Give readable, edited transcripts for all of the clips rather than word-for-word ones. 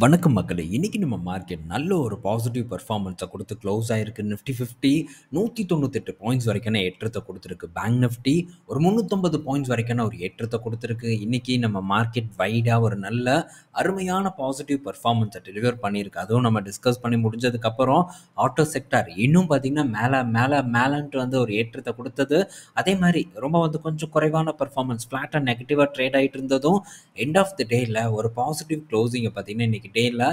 வணக்கம் மக்களே! இன்னைக்கு நம்ம மார்க்கெட் நல்ல ஒரு பாசிட்டிவ் பெர்ஃபார்மன்ஸ குடுத்து க்ளோஸ் ஆயிருக்கு. நிஃப்டி 50 198 பாயிண்ட்ஸ் வரைக்கான ஏற்றத்த குடுத்திருக்கு. பேங்க் நிஃப்டி ஒரு 350 பாயிண்ட்ஸ் வரைக்கான ஒரு ஏற்றத்த குடுத்திருக்கு. இன்னைக்கு நம்ம மார்க்கெட் வைடா ஒரு நல்ல அருமையான பாசிட்டிவ் பெர்ஃபார்மன்ஸ டெலிவர் பண்ணியிருக்கு. அதுவும் நம்ம டிஸ்கஸ் பண்ணி முடிஞ்சதுக்கப்புறம் ஆட்டோ செக்டார் இன்னும் பார்த்தீங்கன்னா, மேலன்ட்டு வந்து ஒரு ஏற்றத்த குடுத்தது. அதே மாரி ரொம்ப வந்து கொஞ்சம் குறைவான பெர்ஃபார்மன்ஸ் ஃப்ளாட்டா நெகட்டிவா ட்ரேட் ஆயிட்டு இருந்ததும், எண்ட் ஆஃப் த டேல ஒரு பாசிட்டிவ் க்ளோசிங்க பார்த்தீங்கன்னா, இன்னைக்கு டேல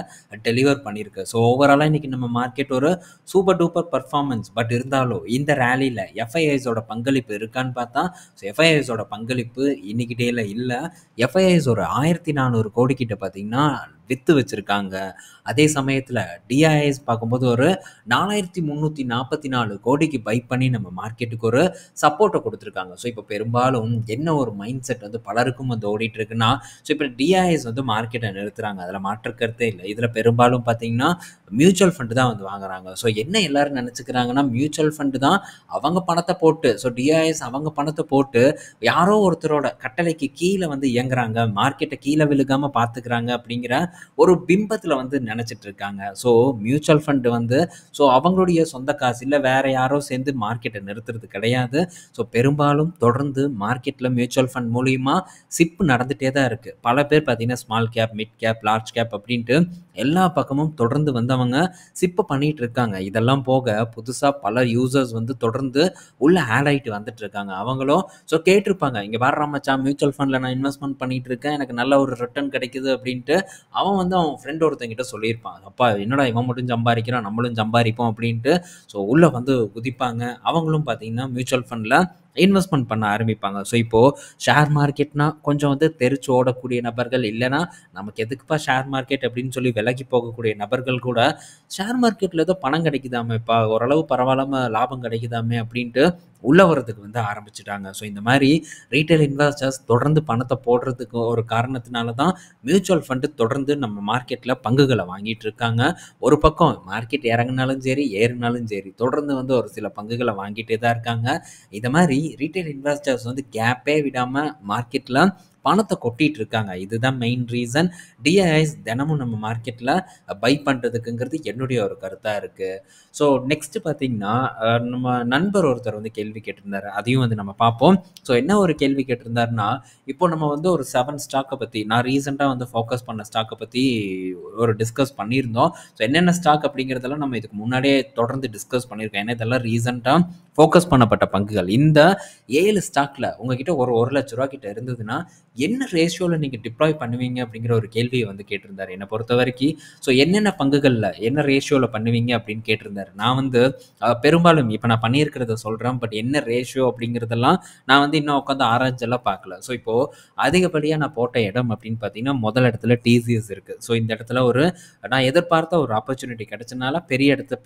டெலிவர் பண்ணியிருக்கு. ஸோ ஓவராலா இன்னைக்கு நம்ம மார்க்கெட் ஒரு சூப்பர் டூப்பர் பெர்ஃபார்மன்ஸ். பட் இருந்தாலும் இந்த ரேலில எஃப்ஐஐஸோட பங்களிப்பு இருக்கான்னு பார்த்தா, ஸோ எஃப்ஐஐஸோட பங்களிப்பு இன்னைக்கு டேல இல்ல. எஃப்ஐஐஸ் ஒரு 1400 கோடி கிட்ட பார்த்தீங்கன்னா வித்து வச்சிருக்காங்க. அதே சமயத்துல டிஐஎஸ் பார்க்கும்போது ஒரு 4344 கோடிக்கு பை பண்ணி நம்ம மார்க்கெட்டுக்கு ஒரு சப்போர்ட்ட குடுத்துருக்காங்க. ஸோ இப்போ பெரும்பாலும் என்ன ஒரு மைண்ட் செட் வந்து பலருக்கும் வந்து ஓடிட்டு இருக்குன்னா, ஸோ இப்போ டிஐஎஸ் வந்து மார்க்கெட்டை நிறுத்துறாங்க. அதில் மாற்று கருத்தே இல்லை. இதில் பெரும்பாலும் பார்த்தீங்கன்னா மியூச்சுவல் ஃபண்டு தான் வந்து வாங்குறாங்க. ஸோ என்ன எல்லாரும் நினச்சிக்கிறாங்கன்னா, மியூச்சுவல் ஃபண்டு தான் அவங்க பணத்தை போட்டு, ஸோ டிஐஎஸ் அவங்க பணத்தை போட்டு யாரோ ஒருத்தரோட கட்டளைக்கு கீழே வந்து இயங்குறாங்க, மார்க்கெட்டை கீழே விழுகாமல் பார்த்துக்கிறாங்க அப்படிங்கிற ஒரு பிம்பத்தில் வந்து நினச்சிட்டு இருக்காங்க. ஸோ மியூச்சுவல் ஃபண்டு வந்து ஸோ அவங்களுடைய சொந்த காசு இல்லை, வேற யாரோ சேர்ந்து மார்க்கெட்டை நிறுத்துறது கிடையாது. ஸோ பெரும்பாலும் தொடர்ந்து மார்க்கெட்டில் மியூச்சுவல் ஃபண்ட் மூலியமா சிப் நடந்துகிட்டே தான் இருக்குது. பல பேர் பார்த்தீங்கன்னா small cap, mid cap, large cap அப்படின்ட்டு எல்லா பக்கமும் தொடர்ந்து வந்து அவங்க சிப்பு பண்ணிட்டு இருக்காங்க. இதெல்லாம் போக புதுசாக பல யூசர்ஸ் வந்து தொடர்ந்து உள்ள ஆட் ஆகிட்டு வந்துட்டு இருக்காங்க. அவங்களும் ஸோ கேட்டிருப்பாங்க, இங்கே வர்ற மச்சான் மியூச்சுவல் ஃபண்டில் நான் இன்வெஸ்ட்மெண்ட் பண்ணிட்டு இருக்கேன், எனக்கு நல்ல ஒரு ரிட்டர்ன் கிடைக்குது அப்படின்ட்டு அவன் வந்து அவன் ஃப்ரெண்ட் ஒருத்தங்கிட்ட சொல்லியிருப்பான். அப்பா என்னடா இவன் மட்டும் சம்பாதிக்கிறான், நம்மளும் சம்பாதிப்போம் அப்படின்ட்டு. ஸோ உள்ளே வந்து குதிப்பாங்க. அவங்களும் பார்த்தீங்கன்னா மியூச்சுவல் ஃபண்டில் இன்வெஸ்ட்மெண்ட் பண்ண ஆரம்பிப்பாங்க. ஸோ இப்போது ஷேர் மார்க்கெட்னா கொஞ்சம் வந்து தெரிச்சு ஓடக்கூடிய நபர்கள், இல்லைனா நமக்கு எதுக்குப்பா ஷேர் மார்க்கெட் அப்படின்னு சொல்லி விலகி போகக்கூடிய நபர்கள் கூட ஷேர் மார்க்கெட்டில் ஏதோ பணம் கிடைக்குதாமேப்பா, ஓரளவு பரவாயில்லாமல் லாபம் கிடைக்குதாமே அப்படின்ட்டு உள்ள வரதுக்கு வந்து ஆரம்பிச்சிட்டாங்க. ஸோ இந்த மாதிரி ரீட்டைல் இன்வெஸ்டர்ஸ் தொடர்ந்து பணத்தை போடுறதுக்கு ஒரு காரணத்தினால தான் மியூச்சுவல் ஃபண்டு தொடர்ந்து நம்ம மார்க்கெட்டில் பங்குகளை வாங்கிட்டு இருக்காங்க. ஒரு பக்கம் மார்க்கெட் இறங்கினாலும் சரி, ஏறினாலும் சரி, தொடர்ந்து வந்து ஒரு சில பங்குகளை வாங்கிட்டே தான் இருக்காங்க. இந்த மாதிரி ரீட்டைல் இன்வெஸ்டர்ஸ் வந்து கேப்பே விடாமல் மார்க்கெட்டில் பணத்தை கொட்டிட்டு இருக்காங்க. இதுதான் மெயின் ரீசன் டிஐஎஸ் தினமும் நம்ம மார்க்கெட்டில் பை பண்ணுறதுக்குங்கிறது என்னுடைய ஒரு கருத்தாக இருக்குது. ஸோ நெக்ஸ்ட் பார்த்தீங்கன்னா, நம்ம நண்பர் ஒருத்தர் வந்து கேள்வி கேட்டிருந்தாரு. அதையும் வந்து நம்ம பார்ப்போம். ஸோ என்ன ஒரு கேள்வி கேட்டிருந்தாருன்னா, இப்போ நம்ம வந்து ஒரு 7 ஸ்டாக்கை பற்றி, நான் ரீசெண்டாக வந்து ஃபோக்கஸ் பண்ண ஸ்டாக்கை பற்றி ஒரு டிஸ்கஸ் பண்ணியிருந்தோம். ஸோ என்னென்ன ஸ்டாக் அப்படிங்கிறதெல்லாம் நம்ம இதுக்கு முன்னாடியே தொடர்ந்து டிஸ்கஸ் பண்ணியிருக்கோம். ஏன்னா இதெல்லாம் ரீசெண்டாக ஃபோக்கஸ் பண்ணப்பட்ட பங்குகள். இந்த 7 ஸ்டாக்ல உங்ககிட்ட ஒரு 1,00,000 கிட்ட இருந்ததுன்னா என்ன ரேஷியோவில் நீங்கள் டிப்ளாய் பண்ணுவீங்க அப்படிங்கிற ஒரு கேள்வியை வந்து கேட்டிருந்தாரு. என்னை பொறுத்த வரைக்கும் ஸோ என்னென்ன பங்குகளில் என்ன ரேஷியோவில் பண்ணுவீங்க அப்படின்னு கேட்டிருந்தாரு. நான் வந்து பெரும்பாலும் இப்போ நான் பண்ணியிருக்கிறத சொல்கிறேன். பட் என்ன ரேஷியோ அப்படிங்கிறதெல்லாம் நான் வந்து இன்னும் உட்காந்து ஆராய்ச்செல்லாம் பார்க்கல. ஸோ இப்போது அதிகப்படியாக நான் போட்ட இடம் அப்படின்னு பார்த்தீங்கன்னா, முதல் இடத்துல டிசிஎஸ் இருக்குது. ஸோ இந்த இடத்துல ஒரு நான் எதிர்பார்த்த ஒரு ஆப்பர்ச்சுனிட்டி கிடைச்சனால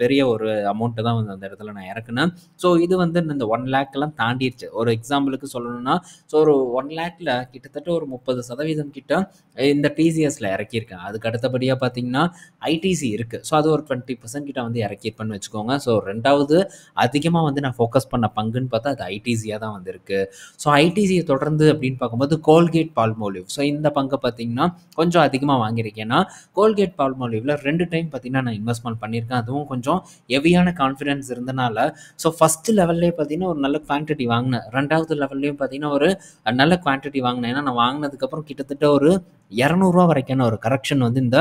பெரிய ஒரு அமௌண்ட்டு தான் வந்து அந்த இடத்துல நான் இறக்குனேன். ஸோ இது வந்து இந்த 1 லேக்லாம் தாண்டிடுச்சு. ஒரு எக்ஸாம்பிளுக்கு சொல்லணும்னா, ஸோ ஒரு 1 லேக்கில் கிட்டத்தட்ட ஒரு 30% கிட்ட இந்த டிசிஎஸ்ல இறக்கியிருக்கேன். அதுக்கு அடுத்தபடியாக பார்த்தீங்கன்னா ஐடிசி இருக்குது. ஸோ அது ஒரு 20% கிட்ட வந்து இறக்கியிருப்பேன்னு வச்சுக்கோங்க. ஸோ 2வது அதிகமாக வந்து நான் ஃபோக்கஸ் பண்ண பங்குன்னு பார்த்தா அது ஐடிசியாக தான் வந்திருக்கு. ஸோ ஐடிசியை தொடர்ந்து அப்படின்னு பார்க்கும்போது கோல்கேட் பால்மோலிவ், ஸோ இந்த பங்கை பார்த்தீங்கன்னா கொஞ்சம் அதிகமாக வாங்கியிருக்கேன். ஏன்னா கோல்கேட் பால்மோலிவ்ல 2 டைம் பார்த்தீங்கன்னா நான் இன்வெஸ்ட்மெண்ட் பண்ணியிருக்கேன். அதுவும் கொஞ்சம் ஹெவியான கான்ஃபிடன்ஸ் இருந்தனால ஸோ ஃபஸ்ட்டு லெவல்லே பார்த்தீங்கன்னா ஒரு நல்ல குவான்டிட்டி வாங்கினேன். 2வது லெவல்லையும் பார்த்தீங்கன்னா ஒரு நல்ல குவான்டிட்டி வாங்கினேன். ஏன்னா நான் வாங்கினதுக்கப்புறம் கிட்டத்தட்ட ஒரு ₹200 வரைக்கான ஒரு கரெக்ஷன் வந்து இந்த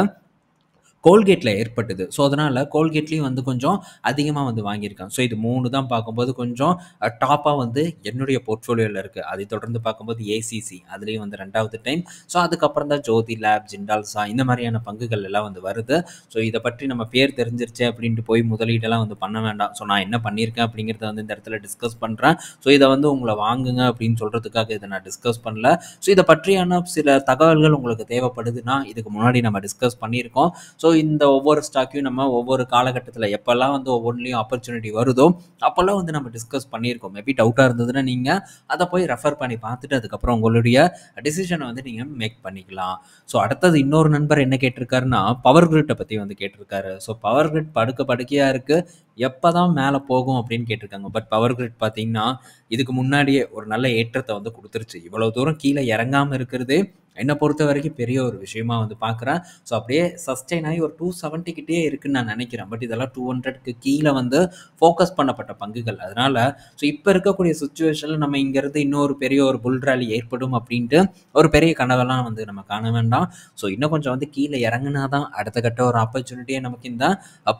கோல்கேட்டில் ஏற்பட்டது. ஸோ அதனால் கோல்கேட்லேயும் வந்து கொஞ்சம் அதிகமாக வந்து வாங்கியிருக்கேன். ஸோ இது 3 தான் பார்க்கும்போது கொஞ்சம் டாப்பாக வந்து என்னுடைய போர்ட்ஃபோலியோவில் இருக்குது. அதை தொடர்ந்து பார்க்கும்போது ஏசிசி, அதுலேயும் வந்து 2வது டைம். ஸோ அதுக்கப்புறம் தான் ஜோதி லேப், ஜிண்டால்ஸா இந்த மாதிரியான பங்குகள் எல்லாம் வந்து வருது. ஸோ இதை பற்றி நம்ம பேர் தெரிஞ்சிருச்சு அப்படின்ட்டு போய் முதலீடெல்லாம் வந்து பண்ண வேண்டாம். ஸோ நான் என்ன பண்ணியிருக்கேன் அப்படிங்கிறத வந்து இந்த இடத்துல டிஸ்கஸ் பண்ணுறேன். ஸோ இதை வந்து உங்களை வாங்குங்க அப்படின்னு சொல்கிறதுக்காக இதை நான் டிஸ்கஸ் பண்ணல. ஸோ இதை பற்றியான சில தகவல்கள் உங்களுக்கு தேவைப்படுதுன்னா இதுக்கு முன்னாடி நம்ம டிஸ்கஸ் பண்ணியிருக்கோம். ஸோ இந்த ஒவ்வொரு ஸ்டாக்கையும் நம்ம ஒவ்வொரு காலகட்டத்தில் எப்போல்லாம் வந்து ஒவ்வொன்றிலையும் ஆப்பர்ச்சுனிட்டி வருதோ அப்போல்லாம் வந்து நம்ம டிஸ்கஸ் பண்ணியிருக்கோம். மேபி டவுட்டாக இருந்ததுன்னா நீங்கள் அதை போய் ரெஃபர் பண்ணி பார்த்துட்டு அதுக்கப்புறம் உங்களுடைய டிசிஷனை வந்து நீங்கள் மேக் பண்ணிக்கலாம். ஸோ அடுத்தது இன்னொரு நண்பர் என்ன கேட்டிருக்காருன்னா, பவர் கிரிட்டை பற்றி வந்து கேட்டிருக்காரு. ஸோ பவர் கிரிட் படுக்கையாக இருக்குது, எப்போ தான் மேலே போகும் அப்படின்னு கேட்டிருக்காங்க. பட் பவர் கிரிட் பார்த்தீங்கன்னா இதுக்கு முன்னாடியே ஒரு நல்ல ஏற்றத்தை வந்து கொடுத்துருச்சு. இவ்வளோ தூரம் கீழே இறங்காமல் இருக்கிறதே என்ன பொறுத்த வரைக்கும் பெரிய ஒரு விஷயமா வந்து பார்க்குறேன். ஸோ அப்படியே சஸ்டெயின் ஆகி ஒரு 270 கிட்டயே இருக்குன்னு நான் நினைக்கிறேன். பட் இதெல்லாம் 200க்கு கீழ வந்து ஃபோக்கஸ் பண்ணப்பட்ட பங்குகள். அதனால ஸோ இப்ப இருக்கக்கூடிய சிச்சுவேஷன்ல நம்ம இங்கேருந்து இன்னொரு பெரிய ஒரு புல் ராலி ஏற்படும் அப்படின்ட்டு ஒரு பெரிய கனவெல்லாம் வந்து நம்ம காண வேண்டாம். ஸோ இன்னும் கொஞ்சம் வந்து கீழ இறங்குனா தான் அடுத்த கட்ட ஒரு ஆப்பர்ச்சுனிட்டியே நமக்கு இந்த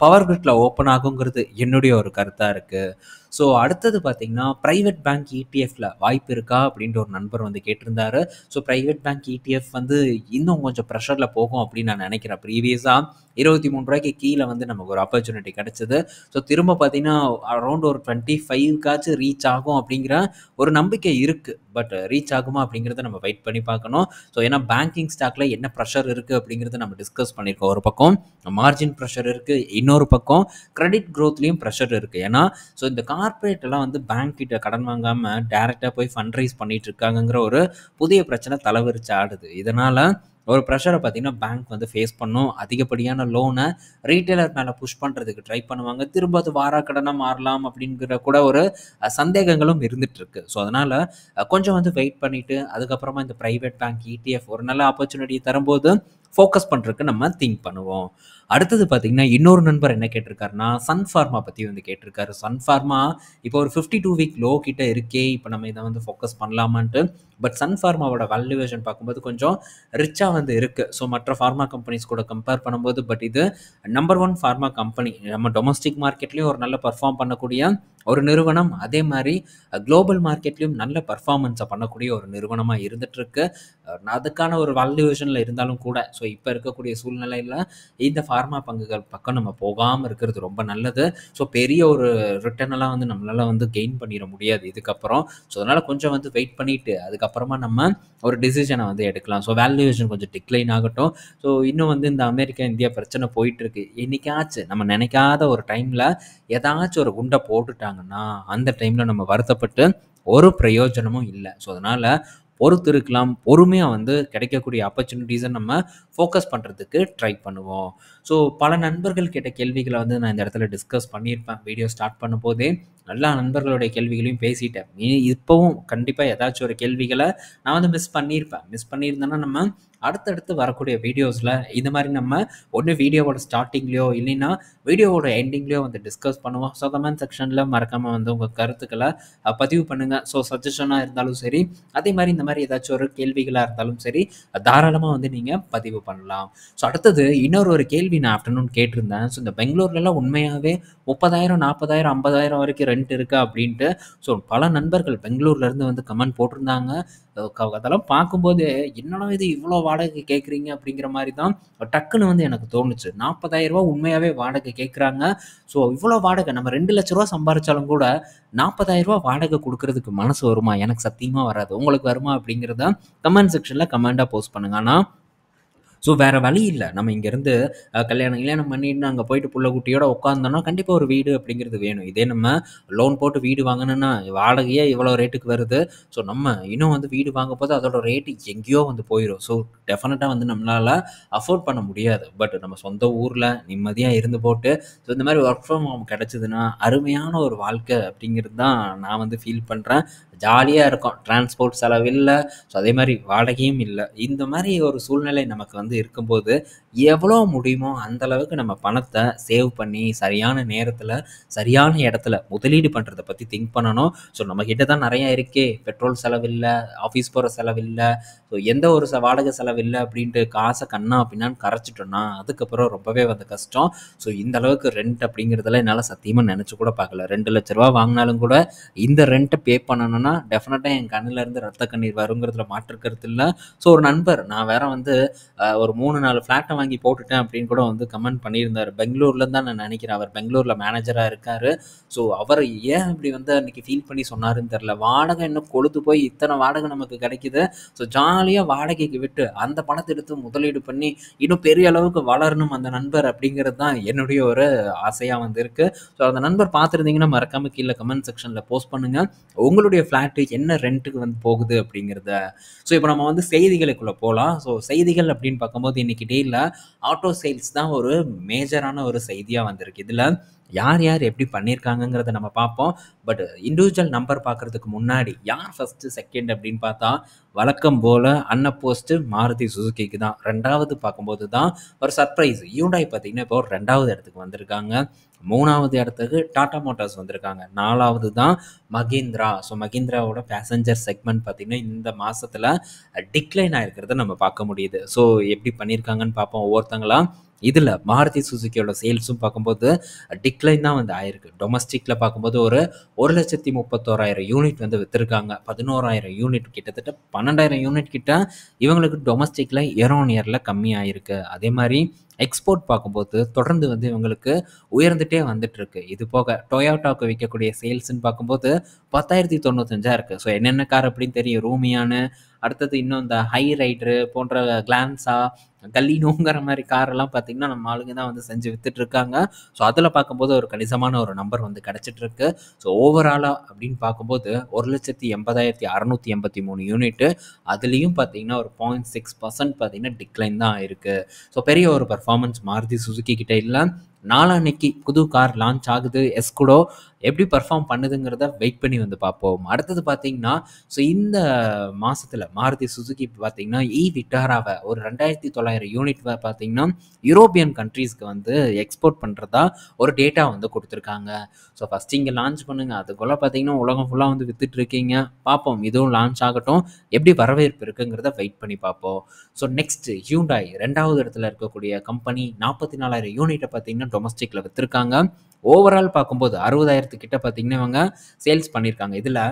பவர் கிரிட்ல ஓப்பன் ஆகுங்கிறது என்னுடைய ஒரு கருத்தா இருக்கு. ஸோ அடுத்தது பார்த்தீங்கன்னா, பிரைவேட் பேங்க் இடிஎஃப்ல வாய்ப்பு இருக்கா அப்படின்ட்டு ஒரு நண்பர் வந்து கேட்டிருந்தாரு. ஸோ பிரைவேட் பேங்க் இடிஎஃப் வந்து இன்னும் கொஞ்சம் ப்ரெஷர்ல போகும் அப்படின்னு நான் நினைக்கிறேன். ப்ரீவியஸா ரூ. 23க்கு கீழ வந்து நமக்கு ஒரு ஆப்பர்ச்சுனிட்டி கிடைச்சது. ஸோ திரும்ப பார்த்தீங்கன்னா, அரவுண்ட் ஒரு 25க்காச்சும் ரீச் ஆகும் அப்படிங்கிற ஒரு நம்பிக்கை இருக்கு. பட் ரீச் ஆகுமா அப்படிங்கிறத நம்ம வெயிட் பண்ணி பார்க்கணும். ஸோ ஏன்னா பேங்கிங் ஸ்டாக்ல என்ன ப்ரெஷர் இருக்கு அப்படிங்கிறத நம்ம டிஸ்கஸ் பண்ணியிருக்கோம். ஒரு பக்கம் மார்ஜின் ப்ரெஷர் இருக்கு. இன்னொரு பக்கம் கிரெடிட் குரோத்லயும் ப்ரெஷர் இருக்கு. ஏன்னா ஸோ இந்த கார்ப்பரேட் எல்லாம் வந்து பேங்க் கிட்ட கடன் வாங்காம டைரக்டா போய் ஃபண்ட் ரைஸ் பண்ணிட்டு இருக்காங்கங்கிற ஒரு புதிய பிரச்சனை தலைவிரிச்சு ஆடுது. இதனால ஒரு ப்ரெஷரை பார்த்தீங்கன்னா பேங்க் வந்து ஃபேஸ் பண்ணும். அதிகப்படியான லோனை ரீட்டைலர் மேலே புஷ் பண்ணுறதுக்கு ட்ரை பண்ணுவாங்க. திரும்ப அது வாராக்கடனாக மாறலாம் அப்படிங்கிற கூட ஒரு சந்தேகங்களும் இருந்துட்டு இருக்கு. ஸோ அதனால் கொஞ்சம் வந்து வெயிட் பண்ணிவிட்டு அதுக்கப்புறமா இந்த ப்ரைவேட் பேங்க் இடிஎஃப் ஒரு நல்ல ஆப்பர்ச்சுனிட்டி தரும்போது ஃபோக்கஸ் பண்ணுறதுக்கு நம்ம திங்க் பண்ணுவோம். அடுத்தது பார்த்தீங்கன்னா, இன்னொரு நண்பர் என்ன கேட்டிருக்காருன்னா, சன் ஃபார்மா பற்றி வந்து கேட்டிருக்காரு. சன் ஃபார்மா இப்போ ஒரு 52 வீக் லோ கிட்ட இருக்கே, இப்போ நம்ம இதை வந்து ஃபோக்கஸ் பண்ணலாமான்ட்டு. பட் சன் ஃபார்மாவோட வேல்யூவேஷன் பார்க்கும்போது கொஞ்சம் ரிச்சா வந்து இருக்கு. ஸோ மற்ற ஃபார்மா கம்பெனிஸ் கூட கம்பேர் பண்ணும்போது, பட் இது நம்பர் 1 ஃபார்மா கம்பெனி. நம்ம டொமஸ்டிக் மார்க்கெட்லேயும் ஒரு நல்ல பர்ஃபார்ம் பண்ணக்கூடிய ஒரு நிறுவனம். அதே மாதிரி குளோபல் மார்க்கெட்லேயும் நல்ல பர்ஃபார்மன்ஸை பண்ணக்கூடிய ஒரு நிறுவனமாக இருந்துகிட்ருக்கு. அதுக்கான ஒரு வேல்யூவேஷனில் இருந்தாலும் கூட ஸோ இப்போ இருக்கக்கூடிய சூழ்நிலையில் இந்த ஃபார்மா பங்குகள் பக்கம் நம்ம போகாமல் இருக்கிறது ரொம்ப நல்லது. ஸோ பெரிய ஒரு ரிட்டர்னெல்லாம் வந்து நம்மளால் வந்து கெயின் பண்ணிட முடியாது இதுக்கப்புறம். ஸோ அதனால் கொஞ்சம் வந்து வெயிட் பண்ணிவிட்டு அதுக்கப்புறமா நம்ம ஒரு டிசிஷனை வந்து எடுக்கலாம். ஸோ வேல்யூவேஷன் கொஞ்சம் டிக்ளைன் ஆகட்டும். ஸோ இன்னும் வந்து இந்த அமெரிக்கா இந்தியா பிரச்சனை போயிட்டுருக்கு. என்னைக்காச்சும் நம்ம நினைக்காத ஒரு டைமில் ஏதாச்சும் ஒரு குண்டை போட்டுட்டாங்கன்னா அந்த டைமில் நம்ம வருத்தப்பட்டு ஒரு பிரயோஜனமும் இல்லை. ஸோ அதனால் பொறுத்து இருக்கலாம். பொறுமையாக வந்து கிடைக்கக்கூடிய ஆப்பர்ச்சுனிட்டிஸை நம்ம ஃபோக்கஸ் பண்ணுறதுக்கு ட்ரை பண்ணுவோம். ஸோ பல நண்பர்கள் கேட்ட கேள்விகளை வந்து நான் இந்த இடத்துல டிஸ்கஸ் பண்ணியிருப்பேன். வீடியோ ஸ்டார்ட் பண்ணும்போதே எல்லா நண்பர்களுடைய கேள்விகளையும் பேசிட்டேன். இப்போவும் கண்டிப்பாக ஏதாச்சும் ஒரு கேள்விகளை நான் வந்து மிஸ் பண்ணியிருப்பேன். மிஸ் பண்ணியிருந்தேன்னா நம்ம அடுத்தடுத்து வரக்கூடிய வீடியோஸில் இந்த மாதிரி நம்ம ஒன்று வீடியோவோட ஸ்டார்டிங்லேயோ இல்லைன்னா வீடியோவோட எண்டிங்லேயோ வந்து டிஸ்கஸ் பண்ணுவோம். ஸோ கமெண்ட் செக்ஷனில் மறக்காமல் வந்து உங்கள் கருத்துக்களை பதிவு பண்ணுங்கள். ஸோ சஜஷனாக இருந்தாலும் சரி, அதே மாதிரி இந்த மாதிரி ஏதாச்சும் ஒரு கேள்விகளாக இருந்தாலும் சரி, தாராளமாக வந்து நீங்கள் பதிவு பண்ணலாம். ஸோ அடுத்தது இன்னொரு ஒரு கேள்வி நான் ஆஃப்டர்நூன் கேட்டிருந்தேன். ஸோ இந்த பெங்களூர்லலாம் உண்மையாகவே 30,000 40,000 50,000 வரைக்கும் ரெண்ட் இருக்கா அப்படின்ட்டு. ஸோ பல நண்பர்கள் பெங்களூர்லேருந்து வந்து கமெண்ட் போட்டிருந்தாங்க. அதெல்லாம் பார்க்கும்போது என்னடா இது இவ்வளோ வாடகை கேட்குறீங்க அப்படிங்கிற மாதிரி தான் டக்குன்னு வந்து எனக்கு தோணுச்சு. 40,000 உண்மையாகவே வாடகை கேட்குறாங்க. ஸோ இவ்வளோ வாடகை நம்ம 2,00,000 சம்பாரிச்சாலும் கூட 40,000 வாடகை கொடுக்கறதுக்கு மனசு வருமா? எனக்கு சத்தியமாக வராது. உங்களுக்கு வருமா அப்படிங்கிறத கமெண்ட் செக்ஷனில் கமெண்ட்டாக போஸ்ட் பண்ணுங்க. ஆனால் ஸோ வேறு வழி இல்லை. நம்ம இங்கேருந்து கல்யாணம் பண்ணிட்டு அங்கே போயிட்டு புள்ள குட்டியோட உட்காந்தோன்னா கண்டிப்பாக ஒரு வீடு அப்படிங்கிறது வேணும். இதே நம்ம லோன் போட்டு வீடு வாங்கணுன்னா வாடகையே இவ்வளோ ரேட்டுக்கு வருது. ஸோ நம்ம இன்னும் வந்து வீடு வாங்க போது அதோட ரேட்டு எங்கேயோ வந்து போயிடும். ஸோ டெஃபினட்டாக வந்து நம்மளால் அஃபோர்ட் பண்ண முடியாது. பட் நம்ம சொந்த ஊரில் நிம்மதியாக இருந்து போட்டு ஸோ இந்த மாதிரி ஒர்க் ஃப்ரம் ஹோம் கிடச்சிதுன்னா அருமையான ஒரு வாழ்க்கை அப்படிங்கிறது தான் நான் வந்து ஃபீல் பண்ணுறேன். ஜாலியாக இருக்கும். டிரான்ஸ்போர்ட் செலவு இல்லை. ஸோ அதே மாதிரி வாடகையும் இல்லை. இந்த மாதிரி ஒரு சூழ்நிலை நமக்கு வந்து இருக்கும்போது எவ்வளோ முடியுமோ அந்தளவுக்கு நம்ம பணத்தை சேவ் பண்ணி சரியான நேரத்தில் சரியான இடத்துல முதலீடு பண்ணுறதை பற்றி திங்க் பண்ணணும். ஸோ நம்மக்கிட்ட தான் நிறையா இருக்கே, பெட்ரோல் செலவில்லை, ஆஃபீஸ் போகிற செலவில்லை, ஸோ எந்த ஒரு வாடகை செலவில்லை அப்படின்ட்டு காசை கண்ணா அப்படின்னான்னு கரைச்சிட்டோன்னா அதுக்கப்புறம் ரொம்பவே வந்து கஷ்டம். ஸோ இந்த அளவுக்கு ரெண்ட் அப்படிங்கிறதெல்லாம் என்னால் சத்தியமாக நினச்சி கூட பார்க்கல. 2,00,000 வாங்கினாலும் கூட இந்த ரெண்ட்டை பே பண்ணணும்னா டெஃபினட்டாக என் கண்ணிலேருந்து ரத்த கண்ணீர் வருங்கிறதுல மாற்றுக்கிறது இல்லை. ஸோ ஒரு நண்பர் நான் வேற வந்து ஒரு 3-4 ஃப்ளாட்டை வாங்கி போட்டுட்டேன் அப்படின்னு கூட வந்து கமெண்ட் பண்ணியிருந்தார். பெங்களூர்லேருந்து தான் நான் நினைக்கிறேன். அவர் பெங்களூரில் மேனேஜராக இருக்கார். ஸோ அவர் ஏன் இப்படி வந்து அன்றைக்கி ஃபீல் பண்ணி சொன்னாருன்னு தெரில. வாடகை இன்னும் கொழுத்து போய் இத்தனை வாடகை நமக்கு கிடைக்குது. ஸோ ஜாலியாக வாடகைக்கு விட்டு அந்த பணத்தை எடுத்து முதலீடு பண்ணி இன்னும் பெரிய அளவுக்கு வளரணும் அந்த நண்பர் அப்படிங்கிறது தான் என்னுடைய ஒரு ஆசையாக வந்து இருக்குது. ஸோ அந்த நண்பர் பார்த்துருந்தீங்கன்னா மறக்காமல் கீழே கமெண்ட் செக்ஷனில் போஸ்ட் பண்ணுங்கள். உங்களுடைய ஃப்ளாட்டு என்ன ரெண்ட்டுக்கு வந்து போகுது அப்படிங்கிறத. ஸோ இப்போ நம்ம வந்து செய்திகளுக்குள்ளே போகலாம். ஸோ செய்திகள் அப்படின்னு பார்க்கும்போது இன்றைக்கி டேயில் ஆட்டோ சேல்ஸ் தான் ஒரு மேஜரான ஒரு செய்தியாக வந்திருக்கு. இதில் யார் யார் எப்படி பண்ணியிருக்காங்கங்கிறத நம்ம பார்ப்போம். பட் இண்டிவிஜுவல் நம்பர் பார்க்குறதுக்கு முன்னாடி யார் ஃபஸ்ட்டு செகண்ட் அப்படின்னு பார்த்தா வழக்கம் போல் அன்னபோஸ்ட்டு மாருதி சுசுகிக்கு தான். 2வது பார்க்கும்போது தான் ஒரு சர்ப்ரைஸ், ஹியூண்டாய் பார்த்தீங்கன்னா இப்போ 2வது இடத்துக்கு வந்திருக்காங்க. 3வது இடத்துக்கு டாடா மோட்டார்ஸ் வந்திருக்காங்க. 4வது தான் மகேந்திரா. ஸோ மகேந்திராவோட பேசஞ்சர் செக்மெண்ட் பார்த்திங்கன்னா இந்த மாதத்தில் டிக்ளைன் ஆகிருக்கிறத நம்ம பார்க்க முடியுது. ஸோ எப்படி பண்ணியிருக்காங்கன்னு பார்ப்போம் ஒவ்வொருத்தங்களா. இதில் மாருதி சுசுக்கியோட சேல்ஸும் பார்க்கும்போது டிக்ளைன் தான் வந்து ஆயிருக்கு. டொமஸ்டிக்கில் பார்க்கும்போது ஒரு 1,31,000 யூனிட் வந்து விற்றுருக்காங்க. 11,000 யூனிட், கிட்டத்தட்ட 12,000 யூனிட் கிட்ட இவங்களுக்கு டொமஸ்டிக்கில் இயர் ஆன் இயரில் கம்மி ஆயிருக்கு. அதே மாதிரி எக்ஸ்போர்ட் பார்க்கும்போது தொடர்ந்து வந்து இவங்களுக்கு உயர்ந்துட்டே வந்துட்டுருக்கு. இது போக டொயோட்டாவுக்கு விற்கக்கூடிய சேல்ஸ்ன்னு பார்க்கும்போது 10,095 இருக்குது. ஸோ என்னென்ன கார் அப்படின்னு தெரியும், ரூமியானு, அடுத்தது இன்னும் இந்த ஹை ரைடரு போன்ற கிளான்ஸா, கல்லினோங்கிற மாதிரி காரெல்லாம் பார்த்திங்கன்னா நம்ம ஆளுங்க தான் வந்து செஞ்சு விற்றுட்ருக்காங்க. ஸோ அதில் பார்க்கும்போது ஒரு கணிசமான ஒரு நம்பர் வந்து கிடச்சிட்ருக்கு. ஸோ ஓவராலாக அப்படின்னு பார்க்கும்போது 1,80,683 யூனிட்டு, அதுலேயும் பார்த்திங்கன்னா ஒரு 0.6% பார்த்திங்கன்னா டிக்ளைன் தான் ஆயிருக்கு. ஸோ பெரிய ஒரு பர்ஃபார்மன்ஸ் மாருதி சுசுகி கிட்ட இல்லை. நாளான்னைக்கு புது கார் லான்ச் ஆகுது, எஸ்குடோ எப்படி பர்ஃபார்ம் பண்ணுதுங்கிறத வெயிட் பண்ணி வந்து பார்ப்போம். அடுத்தது பார்த்தீங்கன்னா, ஸோ இந்த மாதத்தில் மாருதி சுசுகி பார்த்தீங்கன்னா விட்டாராவை ஒரு 2,900 யூனிட் பார்த்தீங்கன்னா யூரோப்பியன் கண்ட்ரீஸ்க்கு வந்து எக்ஸ்போர்ட் பண்ணுறதா ஒரு டேட்டா வந்து கொடுத்துருக்காங்க. ஸோ ஃபஸ்ட்டு இங்கே லான்ச் பண்ணுங்கள், அதுக்குள்ளே பார்த்தீங்கன்னா உலகம் ஃபுல்லாக வந்து விற்றுட்ருக்கீங்க. பார்ப்போம், இதுவும் லான்ச் ஆகட்டும், எப்படி வரவேற்பு இருக்குங்கிறத வெயிட் பண்ணி பார்ப்போம். ஸோ நெக்ஸ்ட்டு ஹியூண்டாய் 2வது இடத்துல இருக்கக்கூடிய கம்பெனி 44,000 யூனிட்டை பார்த்தீங்கன்னா டொமஸ்டிக்கில் விற்றுருக்காங்க. ஓவரால் பார்க்கும்போது 60,000 கிட்ட பார்த்தீங்கன்னா இவங்க சேல்ஸ் பண்ணியிருக்காங்க. இதில்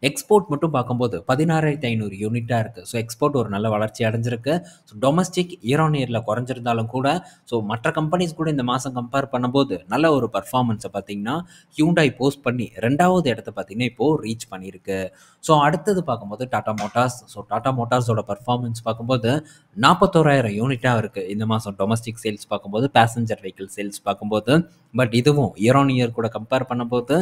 எக்ஸ்போர்ட் மட்டும் பார்க்கும்போது 16,500 யூனிட்டாக இருக்குது. ஸோ எக்ஸ்போர்ட் ஒரு நல்ல வளர்ச்சி அடைஞ்சிருக்கு. ஸோ டொமஸ்டிக் இயர் ஆன் இயரில் குறைஞ்சிருந்தாலும் கூட ஸோ மற்ற கம்பெனிஸ் கூட இந்த மாதம் கம்பேர் பண்ணும்போது நல்ல ஒரு பர்ஃபார்மன்ஸை பார்த்திங்கன்னா ஹியூண்டாய் போஸ்ட் பண்ணி 2வது இடத்த பார்த்திங்கன்னா இப்போது ரீச் பண்ணியிருக்கு. ஸோ அடுத்தது பார்க்கும்போது டாடா மோட்டார்ஸ். ஸோ டாடா மோட்டார்ஸோட பர்ஃபார்மன்ஸ் பார்க்கும்போது 41,000 யூனிட்டாக இருக்குது இந்த மாதம் டொமஸ்டிக் சேல்ஸ் பார்க்கும்போது, பேசஞ்சர் வெஹிக்கிள் சேல்ஸ் பார்க்கும்போது. பட் இதுவும் இயர் ஆன் இயர் கூட கம்பேர் பண்ணும்போது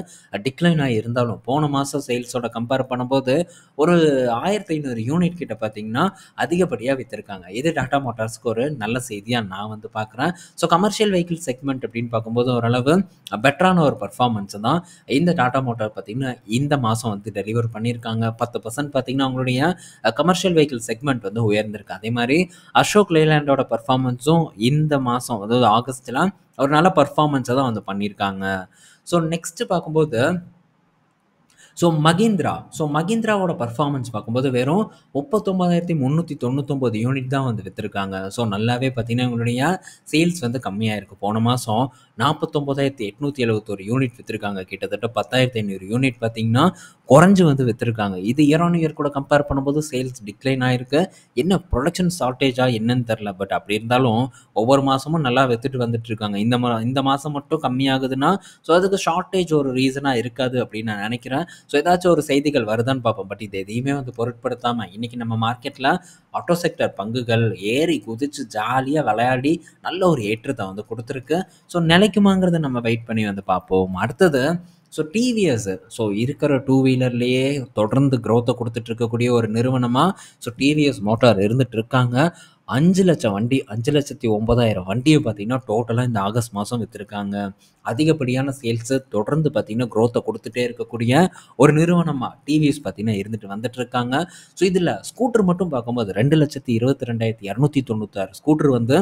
டிக்ளைன் ஆகி இருந்தாலும் போன மாதம் சேல்ஸோட கம்பேர் பண்ணும்போது ஒரு 1,500 யூனிட் கிட்ட பார்த்தீங்கன்னா அதிகப்படியாக விற்றுருக்காங்க. இது டாடா மோட்டார்ஸ்க்கு ஒரு நல்ல செய்தியாக நான் வந்து பார்க்குறேன். ஸோ கமர்ஷியல் வெஹிக்கிள் செக்மெண்ட் அப்படின்னு பார்க்கும்போது ஓரளவு பெட்டரான ஒரு பர்ஃபார்மன்ஸ் தான் இந்த டாடா மோட்டார் பார்த்திங்கன்னா இந்த மாதம் வந்து டெலிவர் பண்ணியிருக்காங்க. 10% பார்த்திங்கன்னா அவங்களுடைய கமர்ஷியல் வெஹிக்கிள் செக்மெண்ட் வந்து உயர்ந்திருக்கு. அதே மாதிரி அசோக் லேலாண்டோட பர்ஃபார்மன்ஸும் இந்த மாதம் அதாவது ஆகஸ்ட்டில் ஒரு நல்ல பர்ஃபார்மன்ஸை தான் வந்து பண்ணியிருக்காங்க. ஸோ நெக்ஸ்ட்டு பார்க்கும்போது மகேந்திராவோட பர்ஃபார்மன்ஸ் பார்க்கும்போது வெறும் 39,399 யூனிட் தான் வந்து விற்றுருக்காங்க. ஸோ நல்லாவே பார்த்தீங்கன்னா இவங்களுடைய சேல்ஸ் வந்து கம்மியாக இருக்குது. போன மாதம் 49,871 யூனிட் விற்றுருக்காங்க. கிட்டத்தட்ட 10,500 யூனிட் பார்த்திங்கன்னா குறைஞ்சி வந்து விற்றுருக்காங்க. இது இயர் ஆன் இயர் கூட கம்பேர் பண்ணும்போது சேல்ஸ் டிக்ளைன் ஆகிருக்கு. என்ன ப்ரொடக்ஷன் ஷார்ட்டேஜாக என்னன்னு தெரில. பட் அப்படி இருந்தாலும் ஒவ்வொரு மாதமும் நல்லா விற்றுட்டு வந்துட்டுருக்காங்க. இந்த மாதம் மட்டும் கம்மியாகுதுன்னா ஸோ அதுக்கு ஷார்ட்டேஜ் ஒரு ரீசனாக இருக்காது அப்படின்னு நான் நினைக்கிறேன். ஸோ ஏதாச்சும் ஒரு செய்திகள் வருதான்னு பார்ப்போம். பட் இது எதையுமே வந்து பொருட்படுத்தாமல் இன்றைக்கி நம்ம மார்க்கெட்டில் ஆட்டோ செக்டர் பங்குகள் ஏறி குதித்து ஜாலியாக விளையாடி நல்ல ஒரு ஏற்றத்தை வந்து கொடுத்துருக்கு. ஸோ நிலைக்குமாங்கிறத நம்ம வெயிட் பண்ணி வந்து பார்ப்போம். அடுத்தது ஸோ டிவிஎஸ். ஸோ இருக்கிற டூ வீலர்லேயே தொடர்ந்து க்ரோத்தை கொடுத்துட்டு இருக்கக்கூடிய ஒரு நிறுவனமாக ஸோ டிவிஎஸ் மோட்டார் இருந்துகிட்டு இருக்காங்க. 5 லட்சம் வண்டி, 5,09,000 வண்டியை பார்த்திங்கன்னா டோட்டலாக இந்த ஆகஸ்ட் மாதம் விற்றுருக்காங்க. அதிகப்படியான சேல்ஸு தொடர்ந்து பார்த்திங்கன்னா க்ரோத்தை கொடுத்துட்டே இருக்கக்கூடிய ஒரு நிறுவனமாக டிவிஎஸ் பார்த்திங்கன்னா இருந்துட்டு வந்துட்டுருக்காங்க. ஸோ இதில் ஸ்கூட்டர் மட்டும் பார்க்கும்போது 2,22,296 ஸ்கூட்டர் வந்து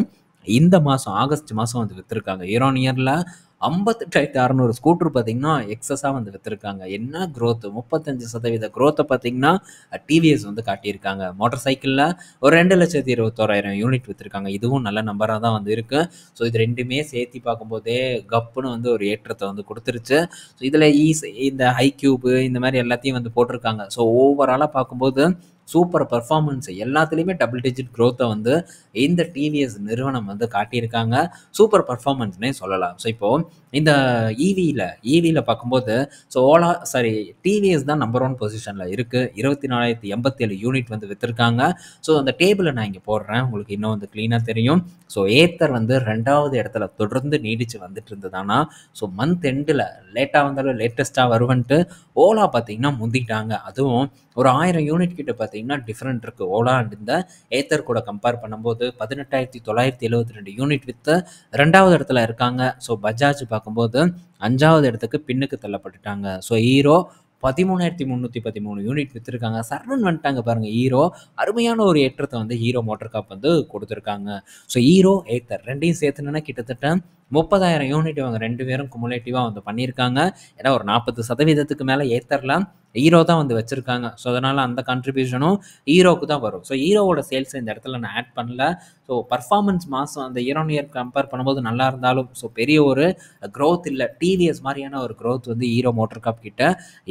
இந்த மாதம் ஆகஸ்ட் மாதம் வந்து விற்றுருக்காங்க. இயர் ஆன் இயரில் 58,600 ஸ்கூட்டர் பார்த்திங்கன்னா எக்ஸஸாக வந்து விற்றுருக்காங்க. என்ன க்ரோத்து, 35% க்ரோத்தை பார்த்திங்கன்னா டிவிஎஸ் வந்து காட்டியிருக்காங்க. மோட்டார் சைக்கிளில் ஒரு 2,21,000 யூனிட் விற்றுருக்காங்க. இதுவும் நல்ல நம்பராக தான் வந்து இருக்குது. ஸோ இது ரெண்டுமே சேர்த்து பார்க்கும்போதே கப்புன்னு வந்து ஒரு ஏற்றத்தை வந்து கொடுத்துருச்சு. ஸோ இதில் இந்த ஹை கியூபு இந்த மாதிரி எல்லாத்தையும் வந்து போட்டிருக்காங்க. ஸோ ஓவராலாக பார்க்கும்போது சூப்பர் பர்ஃபார்மன்ஸ் எல்லாத்துலேயுமே டபுள் டிஜிட் க்ரோத்தை வந்து இந்த டிவிஎஸ் நிறுவனம் வந்து காட்டியிருக்காங்க. சூப்பர் பர்ஃபார்மன்ஸ்னே சொல்லலாம். ஸோ இப்போது இந்த ஈவியில் பார்க்கும்போது டிவிஎஸ் தான் நம்பர் 1 பொசிஷனில் இருக்குது. 24,087 யூனிட் வந்து விற்றுருக்காங்க. ஸோ அந்த டேபிளை நான் இங்கே போடுறேன், உங்களுக்கு இன்னும் வந்து க்ளீனாக தெரியும். ஸோ ஏத்தர் வந்து 2வது இடத்துல தொடர்ந்து நீடித்து வந்துட்டு இருந்ததானா ஸோ மந்த் எண்டில் லேட்டாக வந்தாலும் லேட்டஸ்ட்டாக வருவன்ட்டு ஓலா பார்த்திங்கன்னா முந்திட்டாங்க. அதுவும் ஒரு 1000 யூனிட் கிட்ட பார்த்தீங்கன்னா டிஃப்ரெண்ட் இருக்குது. ஓலா அண்ட் இந்த ஏத்தர் கூட கம்பேர் பண்ணும்போது 18,972 யூனிட் வித்து 2வது இடத்துல இருக்காங்க. ஸோ பஜாஜ் பார்க்கும்போது 5வது இடத்துக்கு பின்னுக்கு தள்ளப்பட்டுட்டாங்க. ஸோ ஹீரோ 13,313 யூனிட் வித்திருக்காங்க. சர்வன் வந்துட்டாங்க பாருங்க ஹீரோ. அருமையான ஒரு ஏற்றத்தை வந்து ஹீரோ மோட்டார் காப் வந்து கொடுத்துருக்காங்க. ஸோ ஹீரோ ஏத்தர் ரெண்டையும் சேர்த்துனா கிட்டத்தட்ட 30,000 யூனிட் இவங்க 2 பேரும் குமுலேட்டிவாக வந்து பண்ணியிருக்காங்க. ஏன்னா ஒரு 40% மேலே ஏத்தர்லாம் ஹீரோ தான் வந்து வச்சுருக்காங்க. ஸோ அதனால் அந்த கான்ட்ரிபியூஷனும் ஹீரோவுக்கு தான் வரும். ஸோ ஹீரோவோட சேல்ஸ் இந்த இடத்துல நான் ஆட் பண்ணல. ஸோ பர்ஃபார்மன்ஸ் மாதம் அந்த இயர் ஆன் இயர் கம்பேர் பண்ணும்போது நல்லா இருந்தாலும் ஸோ பெரிய ஒரு க்ரோத் இல்லை. டிவிஎஸ் மாதிரியான ஒரு க்ரோத் வந்து ஹீரோ மோட்டார் காப் கிட்ட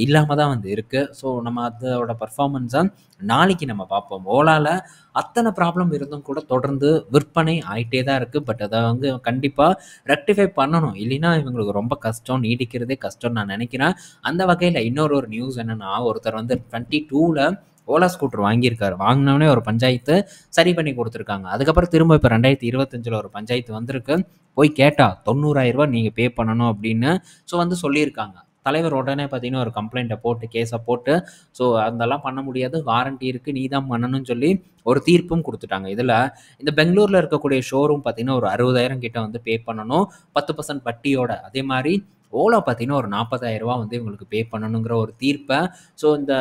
இல்லாமல் தான் வந்து இருக்குது. ஸோ நம்ம அதோட பர்ஃபார்மன்ஸை நாளைக்கு நம்ம பார்ப்போம். ஓலாவில் அத்தனை ப்ராப்ளம் இருந்தும் கூட தொடர்ந்து விற்பனை ஆகிட்டே தான் இருக்குது. பட் அதை வந்து கண்டிப்பாக ரெக்டிஃபை பண்ணணும். இல்லைன்னா இவங்களுக்கு ரொம்ப கஷ்டம், நீடிக்கிறதே கஷ்டம்னு நான் நினைக்கிறேன். அந்த வகையில் இன்னொரு நியூஸ் என்னென்னா, ஒருத்தர் வந்து 22ல் ஓலா ஸ்கூட்டர் வாங்கியிருக்காரு. வாங்கினோடனே ஒரு பஞ்சாயத்து சரி பண்ணி கொடுத்துருக்காங்க. அதுக்கப்புறம் திரும்ப இப்போ 2025 ஒரு பஞ்சாயத்து வந்திருக்கு. போய் கேட்டால் 90,000 நீங்கள் பே பண்ணணும் அப்படின்னு ஸோ வந்து சொல்லியிருக்காங்க. தலைவர் உடனே பார்த்தீங்கன்னா ஒரு கம்ப்ளைண்ட்டை போட்டு கேஸை போட்டு ஸோ அதெல்லாம் பண்ண முடியாது, வாரண்ட்டி இருக்குது, நீ தான் பண்ணணும்னு சொல்லி ஒரு தீர்ப்பும் கொடுத்துட்டாங்க. இதில் இந்த பெங்களூரில் இருக்கக்கூடிய ஷோரூம் பார்த்தீங்கன்னா ஒரு 60,000 கிட்ட வந்து பே பண்ணணும் 10% வட்டியோட. அதே மாதிரி ஓலா பார்த்தீங்கன்னா ஒரு 40,000 வந்து இவங்களுக்கு பே பண்ணணுங்கிற ஒரு தீர்ப்பை ஸோ இந்த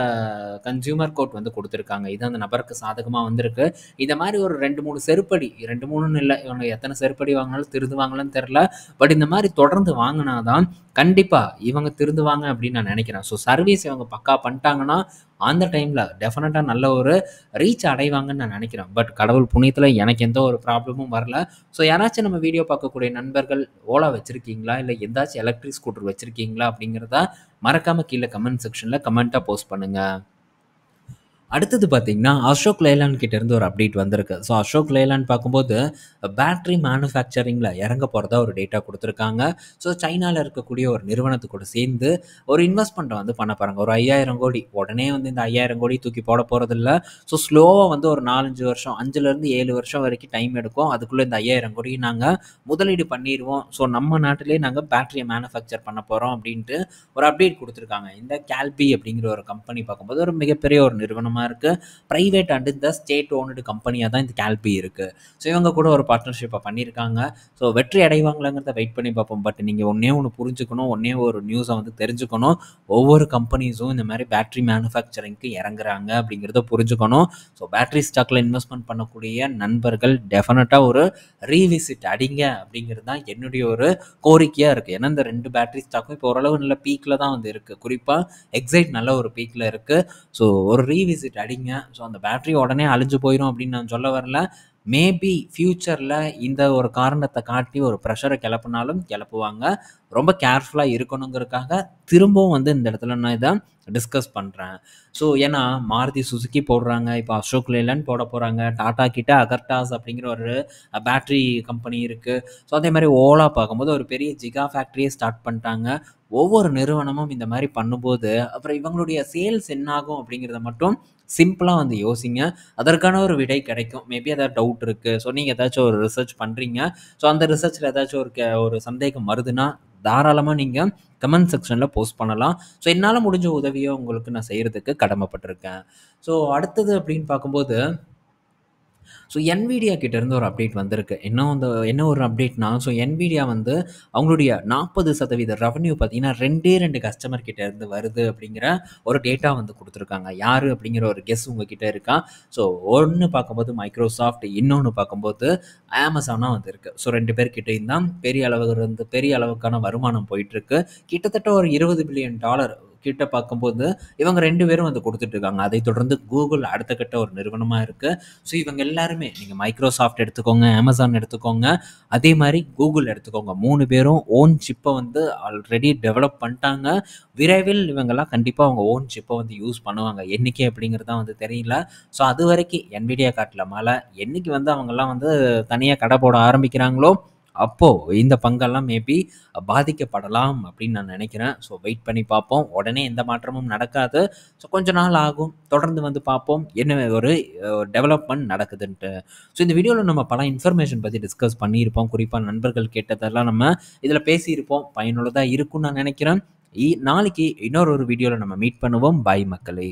கன்சியூமர் கோர்ட் வந்து கொடுத்துருக்காங்க. இது அந்த நபருக்கு சாதகமாக வந்திருக்கு. இதை மாதிரி ஒரு 2-3 செருப்படி, 2-3ன்னு இல்லை, இவங்க எத்தனை செருப்படி வாங்கினாலும் திருந்துவாங்களான்னு தெரில. பட் இந்த மாதிரி தொடர்ந்து வாங்கினாதான் கண்டிப்பாக இவங்க திருந்துவாங்க அப்படின்னு நான் நினைக்கிறேன். ஸோ சர்வீஸ் இவங்க பக்கா பண்ணிட்டாங்கன்னா அந்த டைமில் டெஃபினட்டாக நல்ல ஒரு ரீச் அடைவாங்கன்னு நான் நினைக்கிறேன். பட் கடவுள் புண்ணியத்தில் எனக்கு எந்த ஒரு ப்ராப்ளமும் வரல. ஸோ யாராச்சும் நம்ம வீடியோ பார்க்கக்கூடிய நண்பர்கள் ஓலா வச்சுருக்கீங்களா, இல்லை எதாச்சும் எலக்ட்ரிக் ஸ்கூட்டர் வச்சுருக்கீங்களா அப்படிங்கிறத மறக்காமல் கீழே கமெண்ட் செக்ஷனில் கமெண்ட்டாக போஸ்ட் பண்ணுங்கள். அடுத்தது பார்த்தீங்கன்னா அசோக் லேலாண்ட் கிட்டேருந்து ஒரு அப்டேட் வந்திருக்கு. ஸோ அசோக் லேலாண்ட் பார்க்கும்போது பேட்ரி மேனுஃபேக்சரிங்கில் இறங்க போகிறதா ஒரு டேட்டா கொடுத்துருக்காங்க. ஸோ சைனாவில் இருக்கக்கூடிய ஒரு நிறுவனத்துக்கூட சேர்ந்து ஒரு இன்வெஸ்ட்மெண்ட்டை வந்து பண்ண போகிறாங்க. ஒரு 5,000 கோடி. உடனே வந்து இந்த 5,000 கோடி தூக்கி போட போகிறதில்ல. ஸோ ஸ்லோவாக வந்து ஒரு 4-5 வருஷம், 5லேருந்து 7 வருஷம் வரைக்கும் டைம் எடுக்கும். அதுக்குள்ளே இந்த 5,000 கோடி நாங்கள் முதலீடு பண்ணிடுவோம். ஸோ நம்ம நாட்டிலே நாங்கள் பேட்டரியை மேனுஃபேக்சர் பண்ண போகிறோம் அப்படின்ட்டு ஒரு அப்டேட் கொடுத்துருக்காங்க. இந்த கேல்பி அப்படிங்கிற ஒரு கம்பெனி பார்க்கும்போது ஒரு மிகப்பெரிய ஒரு நிறுவனமாக இருக்குது. பிரைவேட் அண்ட் இந்த ஸ்டேட் ஓன்டு கம்பெனியாக தான் இந்த கேல்பி இருக்குது. ஸோ இவங்க கூட ஒரு பார்ட்னர்ஷிப்பை பண்ணியிருக்காங்க. ஸோ வெற்றி அடைவாங்களாங்கிறத வெயிட் பண்ணி பார்ப்போம். பட் நீங்கள் ஒன்று புரிஞ்சுக்கணும், ஒரு நியூஸை வந்து தெரிஞ்சுக்கணும். ஒவ்வொரு கம்பெனிஸும் இந்த மாதிரி பேட்ரி மேனுஃபேக்சரிங்க்கு இறங்குறாங்க அப்படிங்கிறத புரிஞ்சுக்கணும். ஸோ பேட்ரி ஸ்டாக்கில் இன்வெஸ்ட்மெண்ட் பண்ணக்கூடிய நண்பர்கள் டெஃபினட்டாக ஒரு ரீவிசிட் அடிங்க அப்படிங்கிறது தான் என்னுடைய ஒரு கோரிக்கையாக இருக்குது. ஏன்னா இந்த 2 பேட்ரி ஸ்டாக்கும் இப்போ ஓரளவு நல்ல பீக்கில் தான் வந்து இருக்குது. குறிப்பாக எக்ஸைட் நல்ல ஒரு பீக்கில் இருக்குது. ஸோ ஒரு ரீவிசிட் அடிங்க. ஸோ அந்த பேட்டரி உடனே அழிஞ்சு போயிடும் அப்படின்னு நான் சொல்ல வரல. மேபி ஃப்யூச்சரில் இந்த ஒரு காரணத்தை காட்டி ஒரு ப்ரெஷரை கிளப்புனாலும் கிளப்புவாங்க. ரொம்ப கேர்ஃபுல்லாக இருக்கணுங்கிறதுக்காக திரும்பவும் வந்து இந்த இடத்துல நான் இதை டிஸ்கஸ் பண்ணுறேன். ஸோ ஏன்னா மாருதி சுசுக்கி போடுறாங்க, இப்போ அசோக் லேலண்ட் போட போகிறாங்க, டாடா கிட்ட அகர்டாஸ் அப்படிங்கிற ஒரு பேட்ரி கம்பெனி இருக்குது. ஸோ அதே மாதிரி ஓலா பார்க்கும்போது ஒரு பெரிய ஜிகா ஃபேக்ட்ரியே ஸ்டார்ட் பண்ணிட்டாங்க. ஒவ்வொரு நிறுவனமும் இந்த மாதிரி பண்ணும்போது அப்புறம் இவங்களுடைய சேல்ஸ் என்னாகும் அப்படிங்கிறத மட்டும் சிம்பிளாக வந்து யோசிங்க. அதற்கான ஒரு விடை கிடைக்கும். மேபி ஏதாவது டவுட் இருக்குது, ஸோ நீங்கள் ஏதாச்சும் ஒரு ரிசர்ச் பண்ணுறீங்க, ஸோ அந்த ரிசர்ச்சில் ஏதாச்சும் ஒரு சந்தேகம் வருதுன்னா தாராளமாக நீங்கள் கமெண்ட் செக்ஷனில் போஸ்ட் பண்ணலாம். ஸோ என்னால் முடிஞ்ச உதவியை உங்களுக்கு நான் செய்கிறதுக்கு கடமைப்பட்டிருக்கேன். ஸோ அடுத்தது அப்படின்னு பார்க்கும்போது ஸோ NVIDIA கிட்டேருந்து ஒரு அப்டேட் வந்திருக்கு. என்ன ஒரு அப்டேட்னா, ஸோ NVIDIA வந்து அவங்களுடைய 40% ரெவன்யூ பார்த்தீங்கன்னா 2 கஸ்டமர் கிட்டேருந்து வருது அப்படிங்கிற ஒரு டேட்டா வந்து கொடுத்துருக்காங்க. யார் அப்படிங்கிற ஒரு கெஸ் உங்ககிட்ட இருக்கா? ஸோ ஒன்று பார்க்கும்போது மைக்ரோசாஃப்ட், இன்னொன்று பார்க்கும்போது அமேசானாக வந்து இருக்குது. ஸோ 2 பேர்கிட்டையும் தான் பெரிய அளவுக்கான வருமானம் போயிட்டுருக்கு. கிட்டத்தட்ட ஒரு $20 பில்லியன் கிட்ட பார்க்கும்போது இவங்க 2 பேரும் வந்து கொடுத்துட்ருக்காங்க. அதை தொடர்ந்து கூகுள் அடுத்த கட்ட ஒரு நிறுவனமாக இருக்குது. ஸோ இவங்க எல்லாருமே நீங்கள் மைக்ரோசாஃப்ட் எடுத்துக்கோங்க, அமேசான் எடுத்துக்கோங்க, அதே மாதிரி கூகுள் எடுத்துக்கோங்க. 3 பேரும் ஓன் சிப்பை வந்து ஆல்ரெடி டெவலப் பண்ணிட்டாங்க. விரைவில் இவங்கெல்லாம் கண்டிப்பாக அவங்க ஓன் சிப்பை வந்து யூஸ் பண்ணுவாங்க. என்றைக்கு அப்படிங்கிறது தான் வந்து தெரியல. ஸோ அது வரைக்கும் NVIDIA காட்டில் மழை, என்றைக்கு வந்து அவங்கெல்லாம் வந்து தனியாக கடை போட ஆரம்பிக்கிறாங்களோ அப்போது இந்த பங்கெல்லாம் மேபி பாதிக்கப்படலாம் அப்படின்னு நான் நினைக்கிறேன். ஸோ வெயிட் பண்ணி பார்ப்போம். உடனே எந்த மாற்றமும் நடக்காது. ஸோ கொஞ்ச நாள் ஆகும். தொடர்ந்து வந்து பார்ப்போம் என்ன ஒரு டெவலப்மெண்ட் நடக்குதுன்ட்டு. ஸோ இந்த வீடியோவில் நம்ம பல இன்ஃபர்மேஷன் பற்றி டிஸ்கஸ் பண்ணியிருப்போம். குறிப்பாக நண்பர்கள் கேட்டதெல்லாம் நம்ம இதில் பேசியிருப்போம். பயனுள்ளதாக இருக்கும்னு நான் நினைக்கிறேன். நாளைக்கு இன்னொரு வீடியோவில் நம்ம மீட் பண்ணுவோம். பாய் மக்களே.